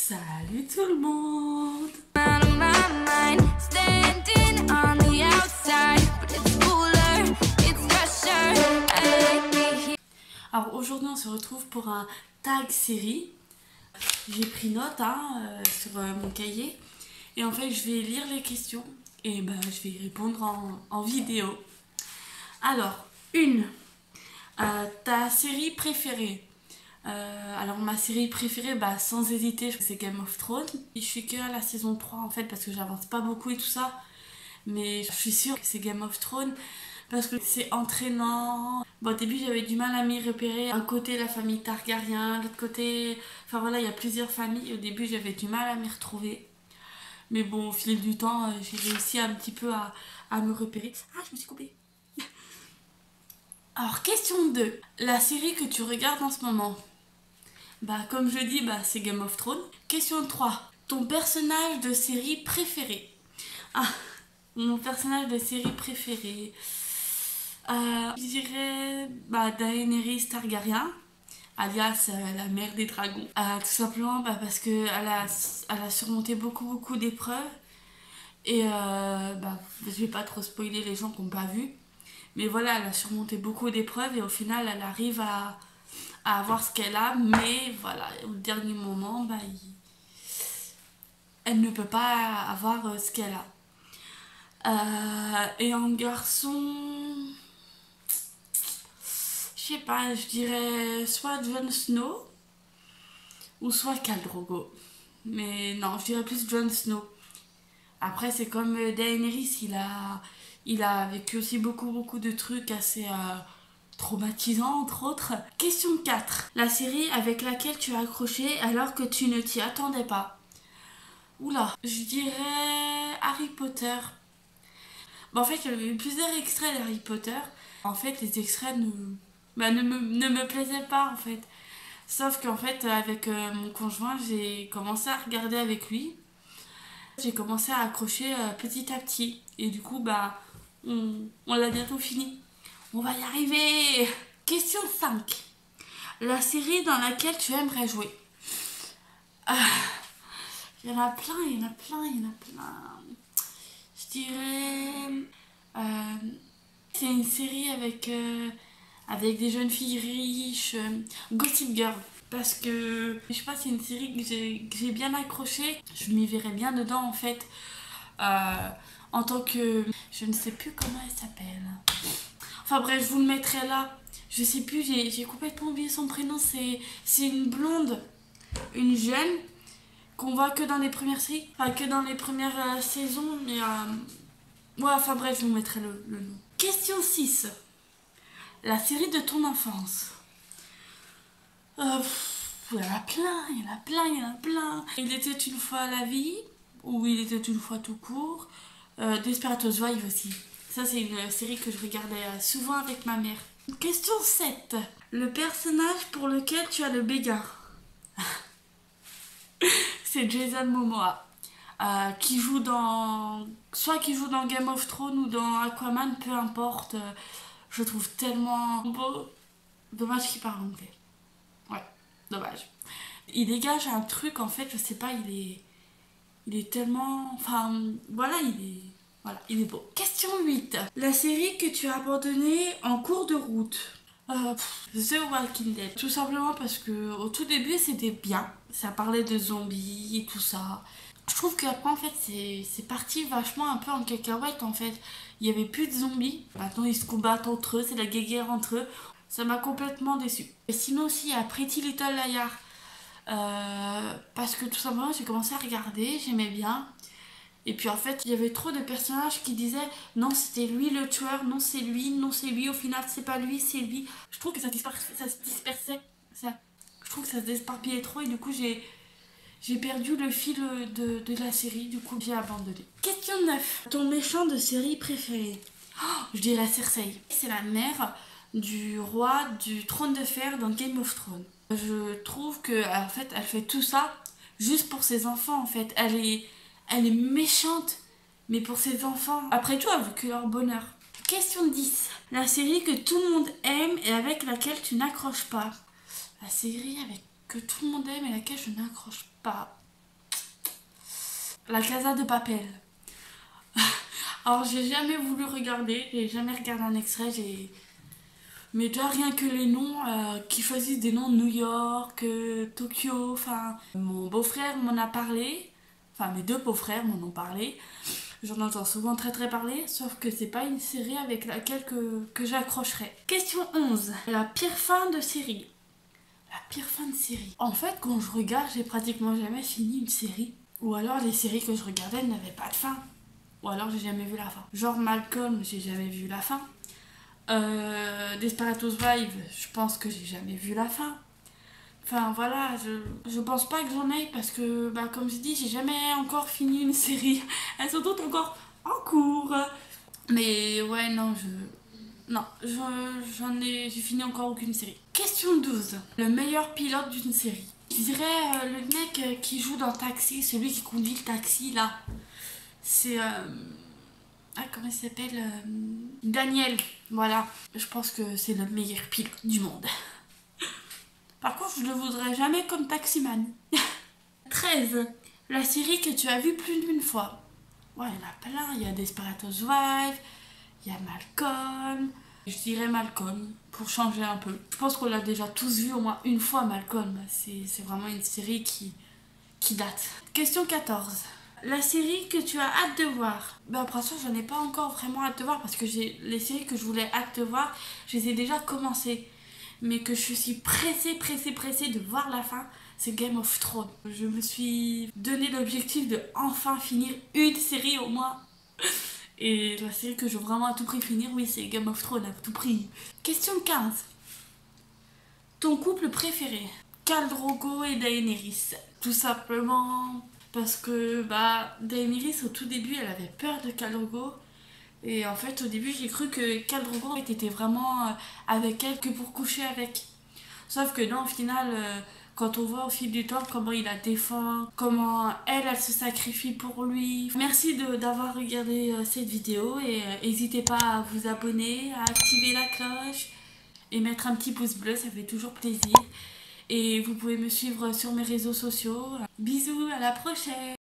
Salut tout le monde. Alors aujourd'hui on se retrouve pour un tag série. J'ai pris note sur mon cahier et en fait je vais lire les questions et je vais y répondre en vidéo. Alors, ta série préférée? Alors ma série préférée, sans hésiter, c'est Game of Thrones. Je suis que à la saison 3 en fait parce que j'avance pas beaucoup et tout ça. Mais je suis sûre que c'est Game of Thrones parce que c'est entraînant. Bon, au début j'avais du mal à m'y repérer. Un côté la famille Targaryen, l'autre côté... Enfin voilà, il y a plusieurs familles. Au début j'avais du mal à m'y retrouver. Mais bon, au fil du temps, j'ai réussi un petit peu à me repérer. Ah, je me suis coupée. Alors, question 2. La série que tu regardes en ce moment? Comme je dis, c'est Game of Thrones. Question 3. Ton personnage de série préféré? Ah, mon personnage de série préféré... je dirais Daenerys Targaryen, alias la mère des dragons. Tout simplement parce qu'elle a surmonté beaucoup d'épreuves. Et je vais pas trop spoiler les gens qui n'ont pas vu. Mais voilà, elle a surmonté beaucoup d'épreuves et au final, elle arrive à avoir ce qu'elle a. Mais voilà, au dernier moment, elle ne peut pas avoir ce qu'elle a. Et en garçon, je sais pas, je dirais soit Jon Snow ou soit Khal Drogo. Mais non, je dirais plus Jon Snow. Après, c'est comme Daenerys, il a vécu aussi beaucoup de trucs assez traumatisants, entre autres. Question 4. La série avec laquelle tu as accroché alors que tu ne t'y attendais pas? Oula, je dirais Harry Potter. En fait, j'avais vu plusieurs extraits d'Harry Potter. En fait, les extraits ne me plaisaient pas, en fait. Sauf qu'en fait, avec mon conjoint, j'ai commencé à regarder avec lui. J'ai commencé à accrocher petit à petit. Et du coup, on l'a bientôt fini. On va y arriver. Question 5. La série dans laquelle tu aimerais jouer? Il y en a plein. Je dirais... c'est une série avec des jeunes filles riches. Gossip Girl. Parce que, je sais pas, c'est une série que j'ai bien accrochée. Je m'y verrais bien dedans en fait. En tant que... Je ne sais plus comment elle s'appelle. Enfin bref, je vous le mettrai là. Je sais plus, j'ai complètement oublié son prénom. C'est une blonde. Une jeune. Qu'on voit que dans les premières séries. Enfin, que dans les premières saisons. Mais ouais, enfin bref, je vous mettrai le nom. Question 6. La série de ton enfance. Il y en a plein. Il était une fois la vie, ou il était une fois tout court. Desperate Housewives aussi. Ça, c'est une série que je regardais souvent avec ma mère. Question 7. Le personnage pour lequel tu as le béguin? C'est Jason Momoa. Qui joue dans... Soit qui joue dans Game of Thrones ou dans Aquaman, peu importe. Je le trouve tellement beau. Dommage qu'il parle anglais. Ouais, dommage. Il dégage un truc, en fait, je sais pas, il est tellement... Enfin, voilà, il est beau. Question 8. La série que tu as abandonnée en cours de route? The Walking Dead. Tout simplement parce que au tout début, c'était bien. Ça parlait de zombies et tout ça. Je trouve qu'après, en fait, c'est parti vachement un peu en cacahuète, en fait. Il y avait plus de zombies. Maintenant, ils se combattent entre eux, c'est la guéguerre entre eux. Ça m'a complètement déçue. Et sinon aussi, il y a Pretty Little Liars. Parce que tout simplement, j'ai commencé à regarder, j'aimais bien. Et puis en fait, il y avait trop de personnages qui disaient non, c'était lui le tueur, non, c'est lui, au final, c'est pas lui, c'est lui. Je trouve que ça se dispersait. Je trouve que ça se désparpillait trop et du coup, j'ai perdu le fil de la série, du coup, j'ai abandonné. Question 9. Ton méchant de série préféré? Je dirais Cersei. C'est la mère du roi du trône de fer dans Game of Thrones. Je trouve que en fait, elle fait tout ça juste pour ses enfants. En fait, elle est méchante, mais pour ses enfants. Après tout, elle veut que leur bonheur. Question 10. La série que tout le monde aime et avec laquelle tu n'accroches pas? La série que tout le monde aime et laquelle je n'accroche pas. La Casa de Papel. Alors j'ai jamais voulu regarder, j'ai jamais regardé un extrait, mais déjà rien que les noms qui choisissent des noms de New York, Tokyo, enfin mon beau-frère m'en a parlé, enfin mes deux beaux-frères m'en ont parlé. J'en entends souvent très parler, sauf que c'est pas une série avec laquelle que j'accrocherai. Question 11. La pire fin de série. La pire fin de série. En fait, quand je regarde, j'ai pratiquement jamais fini une série. Ou alors les séries que je regardais n'avaient pas de fin. Ou alors j'ai jamais vu la fin. Genre Malcolm, j'ai jamais vu la fin. Desperate Housewives, je pense que j'ai jamais vu la fin. Enfin voilà, je pense pas que j'en ai parce que, bah, comme je dis, j'ai jamais encore fini une série. Elles sont toutes encore en cours. Mais ouais, non, j'ai fini encore aucune série. Question 12. Le meilleur pilote d'une série. Je dirais le mec qui joue dans Taxi, celui qui conduit le taxi là. C'est. Ah, comment il s'appelle Daniel. Voilà. Je pense que c'est le meilleur pilote du monde. Par contre, je ne le voudrais jamais comme taximan. 13. La série que tu as vue plus d'une fois. Ouais, il y en a plein. Il y a Desperate Housewives, il y a Malcolm. Je dirais Malcolm, pour changer un peu. Je pense qu'on l'a déjà tous vu au moins une fois, Malcolm. C'est vraiment une série qui date. Question 14. La série que tu as hâte de voir. Ben après ça, j'en ai pas encore vraiment hâte de voir parce que les séries que je voulais hâte de voir, je les ai déjà commencées. Mais que je suis pressée de voir la fin, c'est Game of Thrones. Je me suis donné l'objectif de enfin finir une série au moins. Et la série que je veux vraiment à tout prix finir, oui, c'est Game of Thrones à tout prix. Question 15. Ton couple préféré? Khal Drogo et Daenerys. Tout simplement parce que Daenerys au tout début elle avait peur de Khal Drogo. Et en fait au début j'ai cru que Khal Drogo était vraiment avec elle que pour coucher avec. Sauf que non, au final, quand on voit au fil du temps comment il la défend, comment elle se sacrifie pour lui. Merci d'avoir regardé cette vidéo et n'hésitez pas à vous abonner, à activer la cloche et mettre un petit pouce bleu, ça fait toujours plaisir. Et vous pouvez me suivre sur mes réseaux sociaux. Bisous, à la prochaine!